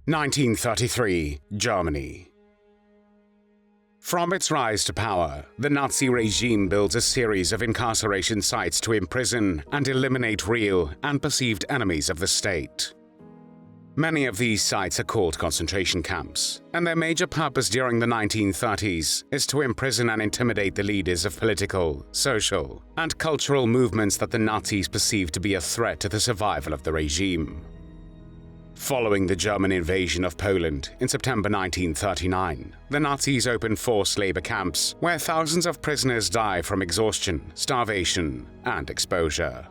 1933, Germany. From its rise to power, the Nazi regime builds a series of incarceration sites to imprison and eliminate real and perceived enemies of the state. Many of these sites are called concentration camps, and their major purpose during the 1930s is to imprison and intimidate the leaders of political, social, and cultural movements that the Nazis perceived to be a threat to the survival of the regime. Following the German invasion of Poland in September 1939, the Nazis opened forced labor camps where thousands of prisoners die from exhaustion, starvation, and exposure.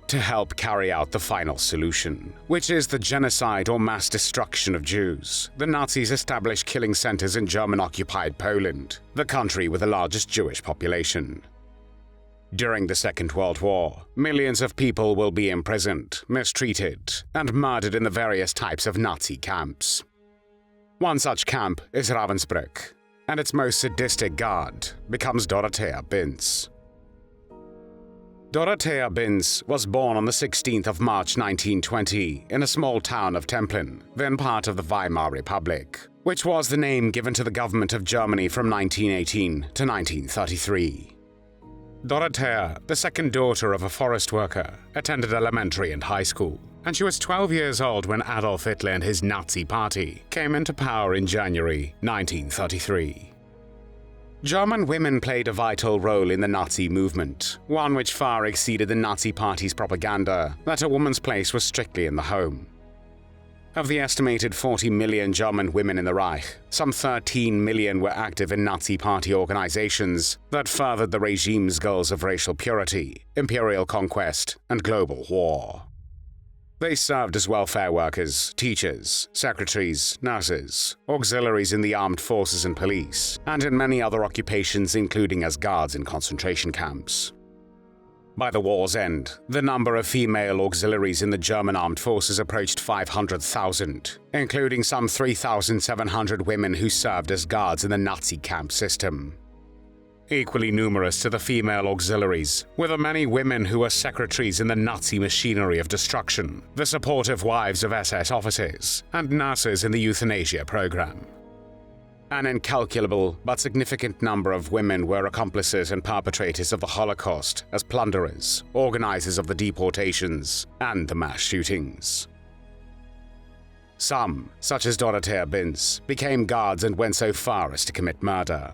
To help carry out the final solution, which is the genocide or mass destruction of Jews, the Nazis established killing centers in German-occupied Poland, the country with the largest Jewish population. During the Second World War, millions of people will be imprisoned, mistreated, and murdered in the various types of Nazi camps. One such camp is Ravensbruck, and its most sadistic guard becomes Dorothea Binz. Dorothea Binz was born on the 16th of March 1920 in a small town of Templin, then part of the Weimar Republic, which was the name given to the government of Germany from 1918 to 1933. Dorothea, the second daughter of a forest worker, attended elementary and high school, and she was 12 years old when Adolf Hitler and his Nazi party came into power in January 1933. German women played a vital role in the Nazi movement, one which far exceeded the Nazi party's propaganda that a woman's place was strictly in the home. Of the estimated 40 million German women in the Reich, some 13 million were active in Nazi party organizations that furthered the regime's goals of racial purity, imperial conquest, and global war. They served as welfare workers, teachers, secretaries, nurses, auxiliaries in the armed forces and police, and in many other occupations including as guards in concentration camps. By the war's end, the number of female auxiliaries in the German armed forces approached 500,000, including some 3,700 women who served as guards in the Nazi camp system. Equally numerous to the female auxiliaries were the many women who were secretaries in the Nazi machinery of destruction, the supportive wives of SS officers, and nurses in the euthanasia program. An incalculable but significant number of women were accomplices and perpetrators of the Holocaust as plunderers, organizers of the deportations, and the mass shootings. Some, such as Dorothea Binz, became guards and went so far as to commit murder.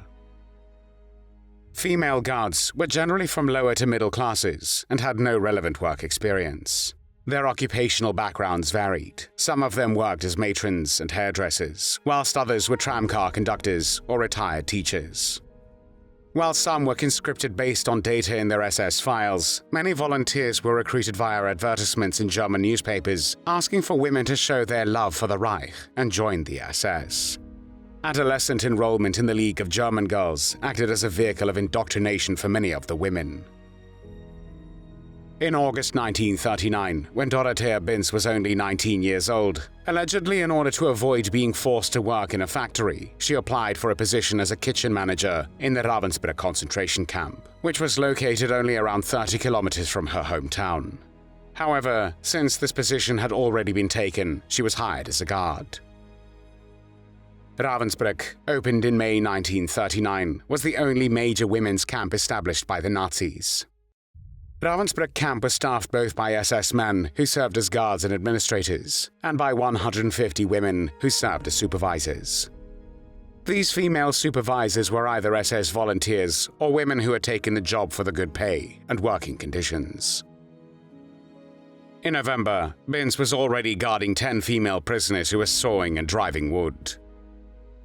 Female guards were generally from lower to middle classes and had no relevant work experience. Their occupational backgrounds varied. Some of them worked as matrons and hairdressers, whilst others were tramcar conductors or retired teachers. While some were conscripted based on data in their SS files, many volunteers were recruited via advertisements in German newspapers asking for women to show their love for the Reich and join the SS. Adolescent enrollment in the League of German Girls acted as a vehicle of indoctrination for many of the women. In August 1939, when Dorothea Binz was only 19 years old, allegedly in order to avoid being forced to work in a factory, she applied for a position as a kitchen manager in the Ravensbruck concentration camp, which was located only around 30 kilometers from her hometown. However, since this position had already been taken, she was hired as a guard. Ravensbruck, opened in May 1939, was the only major women's camp established by the Nazis. Ravensbruck camp was staffed both by SS men who served as guards and administrators, and by 150 women who served as supervisors. These female supervisors were either SS volunteers or women who had taken the job for the good pay and working conditions. In November, Binz was already guarding 10 female prisoners who were sawing and driving wood.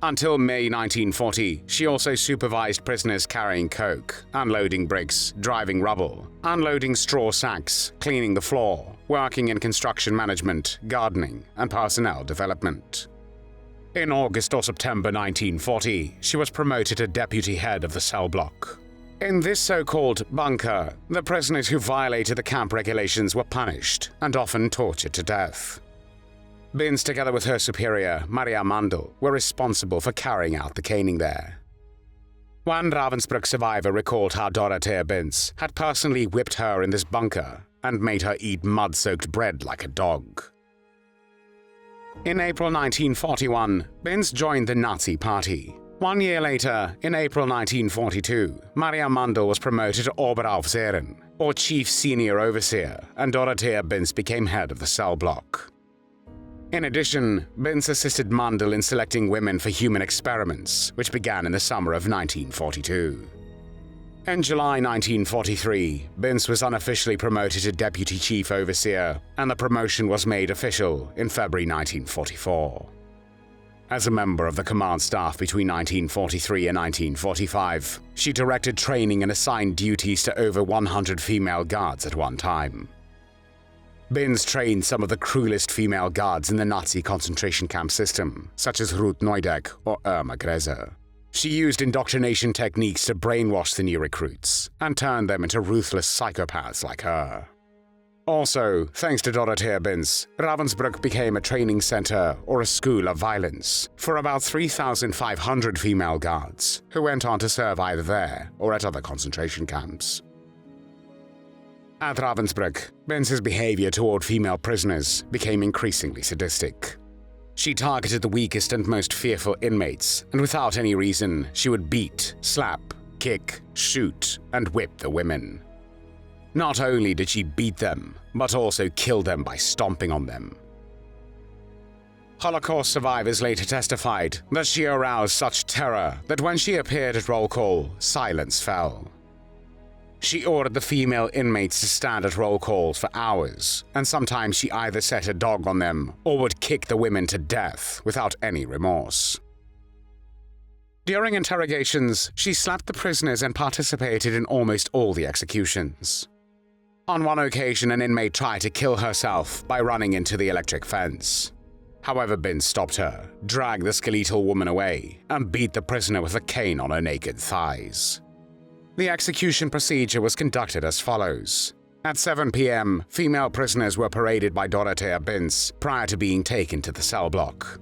Until May 1940, she also supervised prisoners carrying coke, unloading bricks, driving rubble, unloading straw sacks, cleaning the floor, working in construction management, gardening, and personnel development. In August or September 1940, she was promoted to deputy head of the cell block. In this so-called bunker, the prisoners who violated the camp regulations were punished and often tortured to death. Binz, together with her superior, Maria Mandl, were responsible for carrying out the caning there. One Ravensbruck survivor recalled how Dorothea Binz had personally whipped her in this bunker and made her eat mud-soaked bread like a dog. In April 1941, Binz joined the Nazi Party. 1 year later, in April 1942, Maria Mandel was promoted to Oberaufseherin, or Chief Senior Overseer, and Dorothea Binz became head of the cell block. In addition, Binz assisted Mandel in selecting women for human experiments, which began in the summer of 1942. In July 1943, Binz was unofficially promoted to Deputy Chief Overseer, and the promotion was made official in February 1944. As a member of the command staff between 1943 and 1945, she directed training and assigned duties to over 100 female guards at one time. Binz trained some of the cruelest female guards in the Nazi concentration camp system, such as Ruth Neudeck or Irma Gräser. She used indoctrination techniques to brainwash the new recruits and turn them into ruthless psychopaths like her. Also, thanks to Dorothea Binz, Ravensbruck became a training center or a school of violence for about 3,500 female guards, who went on to serve either there or at other concentration camps. At Ravensbruck, Binz's behavior toward female prisoners became increasingly sadistic. She targeted the weakest and most fearful inmates, and without any reason, she would beat, slap, kick, shoot, and whip the women. Not only did she beat them, but also kill them by stomping on them. Holocaust survivors later testified that she aroused such terror that when she appeared at roll call, silence fell. She ordered the female inmates to stand at roll calls for hours, and sometimes she either set a dog on them or would kick the women to death without any remorse. During interrogations, she slapped the prisoners and participated in almost all the executions. On one occasion, an inmate tried to kill herself by running into the electric fence. However, Binz stopped her, dragged the skeletal woman away, and beat the prisoner with a cane on her naked thighs. The execution procedure was conducted as follows. At 7 p.m., female prisoners were paraded by Dorothea Binz prior to being taken to the cell block.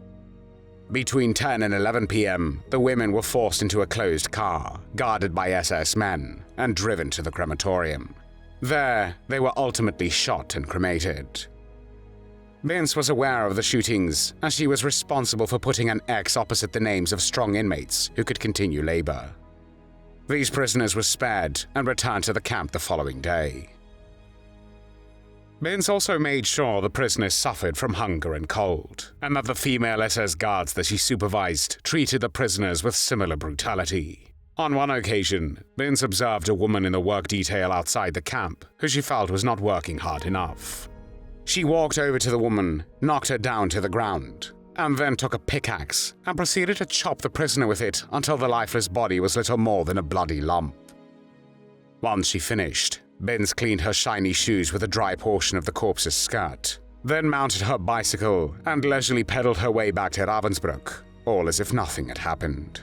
Between 10 and 11 p.m., the women were forced into a closed car, guarded by SS men, and driven to the crematorium. There, they were ultimately shot and cremated. Binz was aware of the shootings, as she was responsible for putting an X opposite the names of strong inmates who could continue labor. These prisoners were spared and returned to the camp the following day. Binz also made sure the prisoners suffered from hunger and cold, and that the female SS guards that she supervised treated the prisoners with similar brutality. On one occasion, Binz observed a woman in the work detail outside the camp who she felt was not working hard enough. She walked over to the woman, knocked her down to the ground, and then took a pickaxe and proceeded to chop the prisoner with it until the lifeless body was little more than a bloody lump. Once she finished, Binz cleaned her shiny shoes with a dry portion of the corpse's skirt, then mounted her bicycle and leisurely pedaled her way back to Ravensbruck, all as if nothing had happened.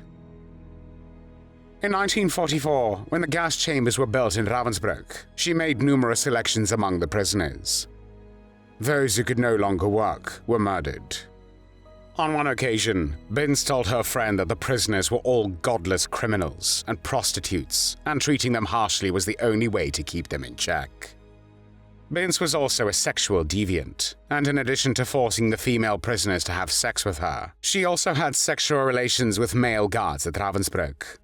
In 1944, when the gas chambers were built in Ravensbruck, she made numerous selections among the prisoners. Those who could no longer work were murdered. On one occasion, Binz told her friend that the prisoners were all godless criminals and prostitutes, and treating them harshly was the only way to keep them in check. Binz was also a sexual deviant, and in addition to forcing the female prisoners to have sex with her, she also had sexual relations with male guards at Ravensbruck.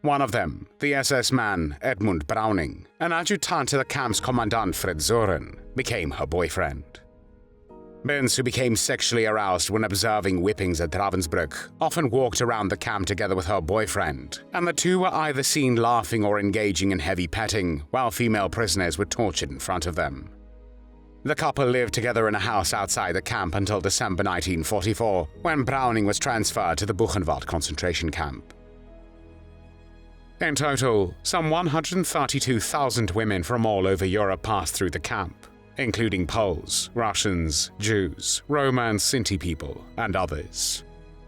One of them, the SS man Edmund Browning, an adjutant to the camp's commandant Fred Zoren, became her boyfriend. Binz, who became sexually aroused when observing whippings at Ravensbruck, often walked around the camp together with her boyfriend, and the two were either seen laughing or engaging in heavy petting while female prisoners were tortured in front of them. The couple lived together in a house outside the camp until December 1944, when Browning was transferred to the Buchenwald concentration camp. In total, some 132,000 women from all over Europe passed through the camp, including Poles, Russians, Jews, Roma and Sinti people, and others.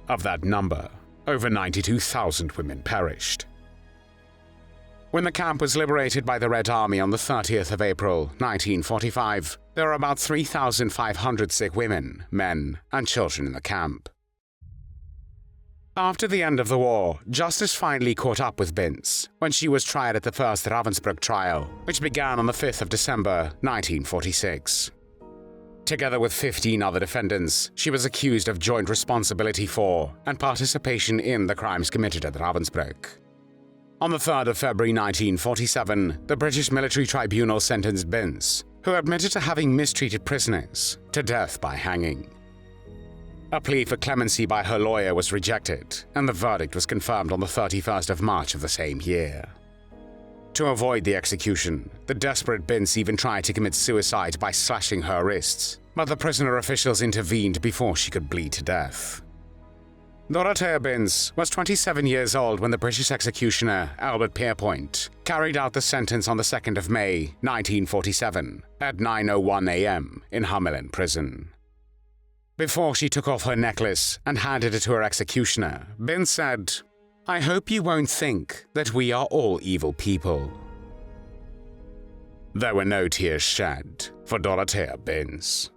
Of that number, over 92,000 women perished. When the camp was liberated by the Red Army on the 30th of April, 1945, there were about 3,500 sick women, men, and children in the camp. After the end of the war, justice finally caught up with Binz when she was tried at the first Ravensbrück trial, which began on the 5th of December, 1946. Together with 15 other defendants, she was accused of joint responsibility for and participation in the crimes committed at Ravensbruck. On the 3rd of February 1947, the British military tribunal sentenced Binz, who admitted to having mistreated prisoners, to death by hanging. A plea for clemency by her lawyer was rejected, and the verdict was confirmed on the 31st of March of the same year. To avoid the execution, the desperate Binz even tried to commit suicide by slashing her wrists, but the prisoner officials intervened before she could bleed to death. Dorothea Binz was 27 years old when the British executioner, Albert Pierrepoint, carried out the sentence on the 2nd of May, 1947, at 9:01 a.m. in Hamelin Prison. Before she took off her necklace and handed it to her executioner, Binz said, "I hope you won't think that we are all evil people." There were no tears shed for Dorothea Binz.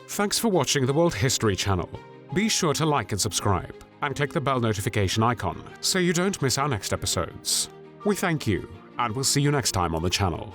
Thanks for watching the World History Channel. Be sure to like and subscribe, and click the bell notification icon so you don't miss our next episodes. We thank you, and we'll see you next time on the channel.